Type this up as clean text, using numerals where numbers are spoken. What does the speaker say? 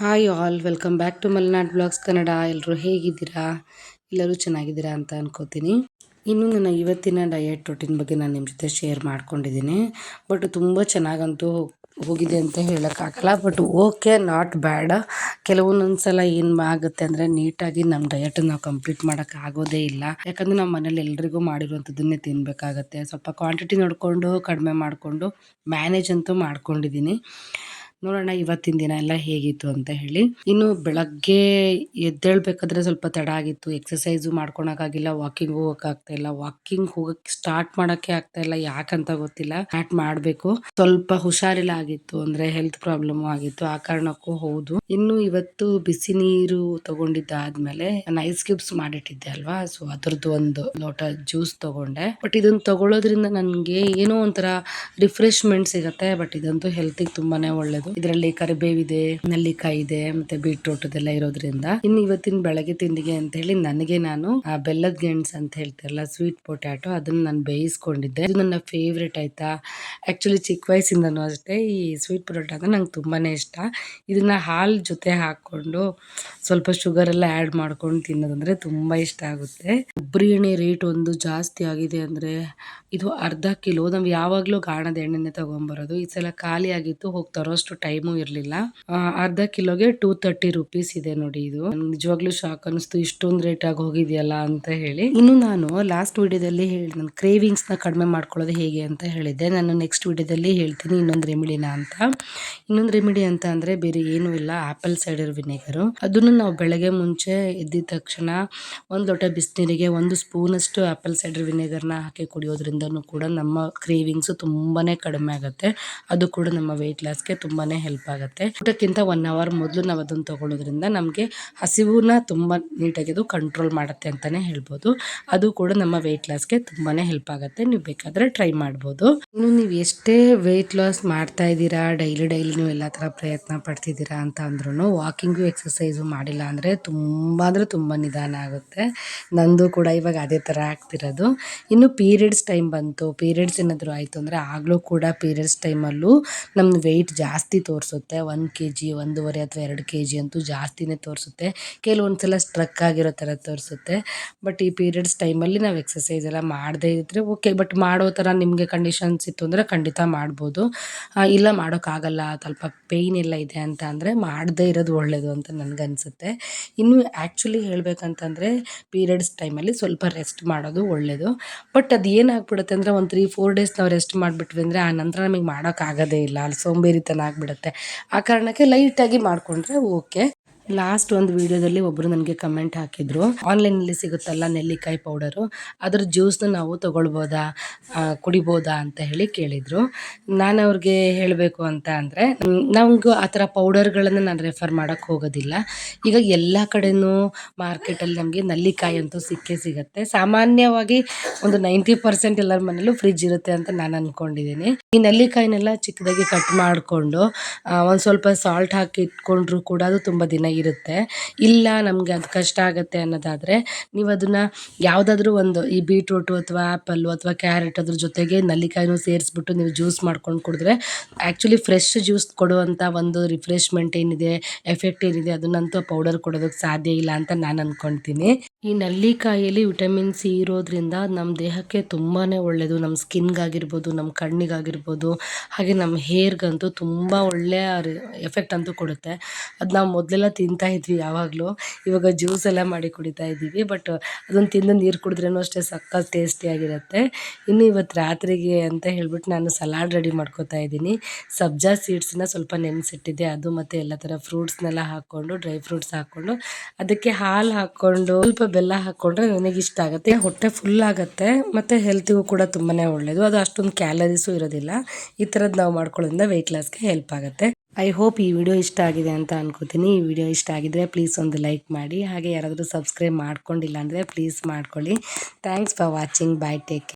Hi all, welcome back to Malnad blogs Kannada. ಎಲ್ಲರೂ ಹೇಗಿದ್ದೀರಾ? ಎಲ್ಲರೂ ಚೆನ್ನಾಗಿದ್ದೀರಾ ಅಂತ ಅನ್ಕೋತೀನಿ. ಇನ್ನು ನನ್ನ ಇವತ್ತಿನ ಡಯಟ್ ರೂಟೀನ್ ಬಗ್ಗೆ ನಾನು ನಿಮ್ಮ ಜೊತೆ ಶೇರ್ ಮಾಡ್ಕೊಂಡಿದ್ದೀನಿ. ಬಟ್ ತುಂಬ ಚೆನ್ನಾಗಂತೂ ಹೋಗಿದೆ ಅಂತ ಹೇಳೋಕ್ಕಾಗಲ್ಲ. But okay, not bad. ಕೆಲವೊಂದೊಂದು ಸಲ ಏನು ಆಗುತ್ತೆ ಅಂದರೆ ನೀಟಾಗಿ ನಮ್ಮ ಡಯಟನ್ನು ನಾವು ಕಂಪ್ಲೀಟ್ ಮಾಡೋಕ್ಕಾಗೋದೇ ಇಲ್ಲ. ಯಾಕಂದರೆ ನಮ್ಮ ಮನೇಲಿ ಎಲ್ರಿಗೂ ಮಾಡಿರುವಂಥದ್ದನ್ನೇ ತಿನ್ನಬೇಕಾಗತ್ತೆ. ಸ್ವಲ್ಪ ಕ್ವಾಂಟಿಟಿ ನೋಡಿಕೊಂಡು ಕಡಿಮೆ ಮಾಡಿಕೊಂಡು ಮ್ಯಾನೇಜ್ ಅಂತೂ ಮಾಡ್ಕೊಂಡಿದ್ದೀನಿ. ನೋಡೋಣ ಇವತ್ತಿನ ದಿನ ಎಲ್ಲ ಹೇಗಿತ್ತು ಅಂತ ಹೇಳಿ. ಇನ್ನು ಬೆಳಗ್ಗೆ ಎದ್ದೇಳ್ಬೇಕಾದ್ರೆ ಸ್ವಲ್ಪ ತಡ ಆಗಿತ್ತು. ಎಕ್ಸಸೈಸು ಮಾಡ್ಕೊಳಕ್ಕಾಗಿಲ್ಲ, ವಾಕಿಂಗ್ ಹೋಗೋಕ್ಕಾಗ್ತಾ ಇಲ್ಲ. ವಾಕಿಂಗ್ ಹೋಗಕ್ಕೆ ಸ್ಟಾರ್ಟ್ ಮಾಡೋಕ್ಕೆ ಆಗ್ತಾ ಇಲ್ಲ, ಯಾಕಂತ ಗೊತ್ತಿಲ್ಲ. ಸ್ಟಾರ್ಟ್ ಮಾಡಬೇಕು. ಸ್ವಲ್ಪ ಹುಷಾರಿಲ್ಲ ಆಗಿತ್ತು, ಅಂದರೆ ಹೆಲ್ತ್ ಪ್ರಾಬ್ಲಮ್ ಆಗಿತ್ತು, ಆ ಕಾರಣಕ್ಕೂ ಹೌದು. ಇನ್ನು ಇವತ್ತು ಬಿಸಿ ನೀರು ತಗೊಂಡಿದ್ದಾದ್ಮೇಲೆ ನಾನು ಐಸ್ ಕ್ಯೂಬ್ಸ್ ಮಾಡಿಟ್ಟಿದ್ದೆ ಅಲ್ವಾ, ಸೊ ಅದ್ರದ್ದು ಒಂದು ಲೋಟ ಜ್ಯೂಸ್ ತಗೊಂಡೆ. ಬಟ್ ಇದನ್ನ ತಗೊಳ್ಳೋದ್ರಿಂದ ನನಗೆ ಏನೋ ಒಂಥರ ರಿಫ್ರೆಶ್ಮೆಂಟ್ ಸಿಗುತ್ತೆ. ಬಟ್ ಇದಂತೂ ಹೆಲ್ತಿಗೆ ತುಂಬಾನೇ ಒಳ್ಳೇದು. ಇದರಲ್ಲಿ ಕರಿಬೇವಿದೆ, ನೆಲ್ಲಿಕಾಯಿ ಇದೆ, ಮತ್ತೆ ಬೀಟ್ರೂಟ್ ಅದೆಲ್ಲ ಇರೋದ್ರಿಂದ. ಇನ್ನು ಇವತ್ತಿನ ಬೆಳಗ್ಗೆ ತಿಂಡಿಗೆ ಅಂತ ಹೇಳಿ ನಾನು ಬೆಲ್ಲದ ಗೆಣಸ್ ಅಂತ ಹೇಳ್ತಾರಲ್ಲ, ಸ್ವೀಟ್ ಪೊಟ್ಯಾಟೊ, ಅದನ್ನ ನಾನು ಬೇಯಿಸ್ಕೊಂಡಿದ್ದೆ. ಇದು ನನ್ನ ಫೇವ್ರೇಟ್ ಆಯ್ತಾ. ಆಕ್ಚುಲಿ ಚಿಕ್ಕ ವಯಸ್ಸಿಂದನೂ ಅಷ್ಟೇ ಈ ಸ್ವೀಟ್ ಪೊಟ್ಯಾಟೊ ಅಂದ್ರೆ ನಂಗೆ ತುಂಬಾನೇ ಇಷ್ಟ. ಇದನ್ನ ಹಾಲ್ ಜೊತೆ ಹಾಕೊಂಡು ಸ್ವಲ್ಪ ಶುಗರ್ ಎಲ್ಲ ಆ್ಯಡ್ ಮಾಡ್ಕೊಂಡು ತಿನ್ನೋದಂದ್ರೆ ತುಂಬಾ ಇಷ್ಟ ಆಗುತ್ತೆ. ಕೊಬ್ಬರಿ ಎಣ್ಣೆ ರೇಟ್ ಒಂದು ಜಾಸ್ತಿ ಆಗಿದೆ. ಅಂದ್ರೆ ಇದು ಅರ್ಧ ಕಿಲೋ, ನಾವು ಯಾವಾಗ್ಲೂ ಗಾಣದ ಎಣ್ಣೆನೆ ತಗೊಂಡ್ಬರೋದು. ಈ ಸಲ ಖಾಲಿ ಆಗಿತ್ತು, ಹೋಗಿ ತರೋಷ್ಟು ಟೈಮು ಇರ್ಲಿಲ್ಲ. ಅರ್ಧ ಕಿಲೋಗೆ 230 ರುಪೀಸ್ ಇದೆ ನೋಡಿ. ಇದು ನಿಜವಾಗ್ಲೂ ಶಾಕ್ ಅನಿಸ್ತು, ಇಷ್ಟೊಂದು ರೇಟ್ ಆಗಿ ಹೋಗಿದೆಯಲ್ಲ ಅಂತ ಹೇಳಿ. ಇನ್ನು ನಾನು ಲಾಸ್ಟ್ ವಿಡಿಯೋದಲ್ಲಿ ನನ್ನ ಕ್ರೇವಿಂಗ್ಸ್ ನ ಕಡಿಮೆ ಮಾಡ್ಕೊಳ್ಳೋದು ಹೇಗೆ ಅಂತ ಹೇಳಿದ್ದೆ. ನಾನು ನೆಕ್ಸ್ಟ್ ವಿಡಿಯೋದಲ್ಲಿ ಹೇಳ್ತೀನಿ ಇನ್ನೊಂದು ರೆಮಿಡಿನ ಅಂತ. ಇನ್ನೊಂದು ರೆಮಿಡಿ ಅಂತ ಅಂದ್ರೆ ಬೇರೆ ಏನೂ ಇಲ್ಲ, ಆಪಲ್ ಸೈಡರ್ ವಿನೆಗರ್. ಅದನ್ನು ನಾವು ಬೆಳಗ್ಗೆ ಮುಂಚೆ ಎದ್ದಿದ ತಕ್ಷಣ ಒಂದು ಲೋಟ ಬಿಸಿನೀರಿಗೆ 1 ಸ್ಪೂನ್ ಅಷ್ಟು ಆಪಲ್ ಸೈಡರ್ ವಿನೆಗರ್ನ ಹಾಕಿ ಕುಡಿಯೋದ್ರಿಂದನೂ ಕೂಡ ನಮ್ಮ ಕ್ರೇವಿಂಗ್ಸ್ ತುಂಬಾನೇ ಕಡಿಮೆ ಆಗುತ್ತೆ. ಅದು ಕೂಡ ನಮ್ಮ ವೆಯ್ಟ್ ಲಾಸ್ಗೆ ತುಂಬಾನೇ ಹೆಲ್ಪ್ ಆಗುತ್ತೆ. ಊಟಕ್ಕಿಂತ 1 ಅವರ್ ಮೊದಲು ನಾವು ಅದನ್ನು ತಗೊಳ್ಳೋದ್ರಿಂದ ನಮಗೆ ಹಸಿವುನ ತುಂಬಾ ನೀಟಾಗಿ ಅದು ಕಂಟ್ರೋಲ್ ಮಾಡುತ್ತೆ ಅಂತಾನೆ ಹೇಳ್ಬೋದು. ಅದು ಕೂಡ ನಮ್ಮ ವೆಯ್ಟ್ ಲಾಸ್ಗೆ ತುಂಬಾನೇ ಹೆಲ್ಪ್ ಆಗುತ್ತೆ. ನೀವು ಬೇಕಾದ್ರೆ ಟ್ರೈ ಮಾಡ್ಬೋದು. ಇನ್ನು ನೀವು ಎಷ್ಟೇ ವೆಯ್ಟ್ ಲಾಸ್ ಮಾಡ್ತಾ ಇದ್ದೀರಾ, ಡೈಲಿ ನೀವು ಎಲ್ಲ ತರ ಪ್ರಯತ್ನ ಪಡ್ತಿದ್ದೀರಾ ಅಂತ ಅಂದ್ರೂ ವಾಕಿಂಗು ಎಕ್ಸಸೈಸು ಮಾಡಿಲ್ಲ ಅಂದ್ರೆ ತುಂಬಾ ನಿಧಾನ ಆಗುತ್ತೆ. ನಂದು ಕೂಡ ಇವಾಗ ಅದೇ ತರ ಆಗ್ತಿರೋದು. ಇನ್ನು ಪೀರಿಯಡ್ಸ್ ಟೈಮ್ ಬಂತು, ಪೀರಿಯಡ್ಸ್ ಏನಾದ್ರು ಆಯ್ತು ಅಂದ್ರೆ ಆಗ್ಲೂ ಕೂಡ ಪೀರಿಯಡ್ಸ್ ಟೈಮಲ್ಲೂ ನಮ್ಮ ವೆಯ್ಟ್ ಜಾಸ್ತಿ ತೋರಿಸುತ್ತೆ. 1 kg, 1.5 ಅಥವಾ 2 kg ಅಂತೂ ಜಾಸ್ತಿನೇ ತೋರಿಸುತ್ತೆ. ಕೆಲವೊಂದ್ಸಲ ಸ್ಟ್ರಕ್ ಆಗಿರೋ ಥರ ತೋರಿಸುತ್ತೆ. ಬಟ್ ಈ ಪೀರಿಯಡ್ಸ್ ಟೈಮಲ್ಲಿ ನಾವು ಎಕ್ಸಸೈಸ್ ಎಲ್ಲ ಮಾಡದೇ ಇದ್ರೆ ಓಕೆ. ಬಟ್ ಮಾಡೋ ಥರ ನಿಮಗೆ ಕಂಡೀಷನ್ಸ್ ಇತ್ತು ಅಂದರೆ ಖಂಡಿತ ಮಾಡ್ಬೋದು. ಇಲ್ಲ ಮಾಡೋಕ್ಕಾಗಲ್ಲ, ಸ್ವಲ್ಪ ಪೇಯ್ನ್ ಎಲ್ಲ ಇದೆ ಅಂತ ಅಂದರೆ ಮಾಡದೇ ಇರೋದು ಒಳ್ಳೆಯದು ಅಂತ ನನಗನ್ಸುತ್ತೆ. ಇನ್ನು ಆ್ಯಕ್ಚುಲಿ ಹೇಳ್ಬೇಕಂತಂದರೆ ಪೀರಿಯಡ್ಸ್ ಟೈಮಲ್ಲಿ ಸ್ವಲ್ಪ ರೆಸ್ಟ್ ಮಾಡೋದು ಒಳ್ಳೆಯದು. ಬಟ್ ಅದು ಏನಾಗ್ಬಿಡುತ್ತೆ ಅಂದರೆ ಒಂದು 3-4 ಡೇಸ್ ನಾವು ರೆಸ್ಟ್ ಮಾಡಿಬಿಟ್ವಿ ಅಂದರೆ ಆ ನಂತರ ನಮಗೆ ಮಾಡೋಕ್ಕಾಗೋದೇ ಇಲ್ಲ, ಅಲ್ಲಿ ಸೋಂಬೇರಿತನ ಆಗಿಬಿಡುತ್ತೆ. ಆ ಕಾರಣಕ್ಕೆ ಲೈಟಾಗಿ ಮಾಡಿಕೊಂಡ್ರೆ ಓಕೆ. ಲಾಸ್ಟ್ ಒಂದು ವಿಡಿಯೋದಲ್ಲಿ ಒಬ್ಬರು ನನಗೆ ಕಮೆಂಟ್ ಹಾಕಿದ್ರು, ಆನ್ಲೈನಲ್ಲಿ ಸಿಗುತ್ತಲ್ಲ ನೆಲ್ಲಿಕಾಯಿ ಪೌಡರು, ಅದ್ರ ಜ್ಯೂಸ್ನ ನಾವು ತಗೊಳ್ಬೋದಾ, ಕುಡಿಬೋದಾ ಅಂತ ಹೇಳಿ ಕೇಳಿದರು. ನಾನು ಅವ್ರಿಗೆ ಹೇಳಬೇಕು ಅಂತ ಅಂದರೆ ನಮಗೂ ಆ ಥರ ಪೌಡರ್ಗಳನ್ನು ನಾನು ರೆಫರ್ ಮಾಡೋಕ್ಕೆ ಹೋಗೋದಿಲ್ಲ. ಈಗ ಎಲ್ಲ ಕಡೆನೂ ಮಾರ್ಕೆಟಲ್ಲಿ ನಮಗೆ ನೆಲ್ಲಿಕಾಯಿ ಅಂತೂ ಸಿಕ್ಕೇ ಸಿಗುತ್ತೆ. ಸಾಮಾನ್ಯವಾಗಿ ಒಂದು 90% ಎಲ್ಲರ ಮನೇಲೂ ಫ್ರಿಜ್ ಇರುತ್ತೆ ಅಂತ ನಾನು ಅಂದ್ಕೊಂಡಿದ್ದೀನಿ. ಈ ನೆಲ್ಲಿಕಾಯಿನೆಲ್ಲ ಚಿಕ್ಕದಾಗಿ ಕಟ್ ಮಾಡಿಕೊಂಡು ಒಂದು ಸ್ವಲ್ಪ ಸಾಲ್ಟ್ ಹಾಕಿ ಇಟ್ಕೊಂಡ್ರೂ ಕೂಡ ಅದು ತುಂಬ ದಿನ ಇರುತ್ತೆ. ಇಲ್ಲ ನಮಗೆ ಅದು ಕಷ್ಟ ಆಗುತ್ತೆ ಅನ್ನೋದಾದರೆ ನೀವು ಅದನ್ನು ಯಾವುದಾದ್ರೂ ಒಂದು ಈ ಬೀಟ್ರೂಟು ಅಥವಾ ಆ್ಯಪಲ್ಲು ಅಥವಾ ಕ್ಯಾರೆಟ್ ಅದ್ರ ಜೊತೆಗೆ ನೆಲ್ಲಿಕಾಯಿನೂ ಸೇರಿಸ್ಬಿಟ್ಟು ನೀವು ಜ್ಯೂಸ್ ಮಾಡ್ಕೊಂಡು ಕುಡಿದ್ರೆ ಆ್ಯಕ್ಚುಲಿ ಫ್ರೆಶ್ ಜ್ಯೂಸ್ ಕೊಡುವಂಥ ಒಂದು ರಿಫ್ರೆಶ್ಮೆಂಟ್ ಏನಿದೆ, ಎಫೆಕ್ಟ್ ಏನಿದೆ, ಅದನ್ನಂತೂ ಪೌಡರ್ ಕೊಡೋದಕ್ಕೆ ಸಾಧ್ಯ ಇಲ್ಲ ಅಂತ ನಾನು ಅಂದ್ಕೊಳ್ತೀನಿ. ಈ ನೆಲ್ಲಿಕಾಯಿಯಲ್ಲಿ ವಿಟಮಿನ್ ಸಿ ಇರೋದ್ರಿಂದ ನಮ್ಮ ದೇಹಕ್ಕೆ ತುಂಬಾ ಒಳ್ಳೆಯದು. ನಮ್ಮ ಸ್ಕಿನ್ಗಾಗಿರ್ಬೋದು, ನಮ್ಮ ಕಣ್ಣಿಗಾಗಿರ್ಬೋದು, ಹಾಗೆ ನಮ್ಮ ಹೇರ್ಗಂತೂ ತುಂಬ ಒಳ್ಳೆಯ ಎಫೆಕ್ಟ್ ಅಂತೂ ಕೊಡುತ್ತೆ. ಅದು ನಾವು ಮೊದಲೆಲ್ಲ ತಿಂತಾ ಇದ್ವಿ ಯಾವಾಗಲೂ, ಇವಾಗ ಜ್ಯೂಸ್ ಎಲ್ಲ ಮಾಡಿ ಕುಡಿತಾ ಇದ್ದೀವಿ. ಬಟ್ ಅದನ್ನು ತಿಂದು ನೀರು ಕುಡಿದ್ರೂ ಅಷ್ಟೇ ಸಖತ್ ಟೇಸ್ಟಿಯಾಗಿರುತ್ತೆ. ಇನ್ನು ಇವತ್ತು ರಾತ್ರಿಗೆ ಅಂತ ಹೇಳ್ಬಿಟ್ಟು ನಾನು ಸಲಾಡ್ ರೆಡಿ ಮಾಡ್ಕೋತಾ ಇದ್ದೀನಿ. ಸಬ್ಜಾ ಸೀಡ್ಸ್ನ ಸ್ವಲ್ಪ ನೆನೆಸಿಟ್ಟಿದ್ದೆ, ಅದು ಮತ್ತು ಎಲ್ಲ ಥರ ಫ್ರೂಟ್ಸ್ನೆಲ್ಲ ಹಾಕ್ಕೊಂಡು, ಡ್ರೈ ಫ್ರೂಟ್ಸ್ ಹಾಕ್ಕೊಂಡು ಅದಕ್ಕೆ ಹಾಲು ಹಾಕ್ಕೊಂಡು ಸ್ವಲ್ಪ ಬೆಲ್ಲ ಹಾಕ್ಕೊಂಡ್ರೆ ನನಗಿಷ್ಟ ಆಗುತ್ತೆ. ಹೊಟ್ಟೆ ಫುಲ್ ಆಗುತ್ತೆ ಮತ್ತು ಹೆಲ್ತಿಗೂ ಕೂಡ ತುಂಬಾ ಒಳ್ಳೆಯದು. ಅದು ಅಷ್ಟೊಂದು ಕ್ಯಾಲರೀಸು ಇರೋದಿಲ್ಲ. ಈ ಥರದ್ದು ನಾವು ಮಾಡ್ಕೊಳ್ಳೋದ್ರಿಂದ ವೆಯ್ಟ್ ಲಾಸ್ಗೆ ಹೆಲ್ಪ್ ಆಗುತ್ತೆ. ಐ ಹೋಪ್ ಈ ವಿಡಿಯೋ ಇಷ್ಟ ಆಗಿದೆ ಅಂತ ಅನ್ಕೋತೀನಿ. ಈ ವಿಡಿಯೋ ಇಷ್ಟ ಆಗಿದ್ರೆ ಪ್ಲೀಸ್ ಒಂದು ಲೈಕ್ ಮಾಡಿ. ಹಾಗೆ ಯಾರಾದರೂ ಸಬ್ಸ್ಕ್ರೈಬ್ ಮಾಡ್ಕೊಂಡಿಲ್ಲ ಅಂದರೆ ಪ್ಲೀಸ್ ಮಾಡ್ಕೊಳ್ಳಿ. Thanks for watching. By, take care.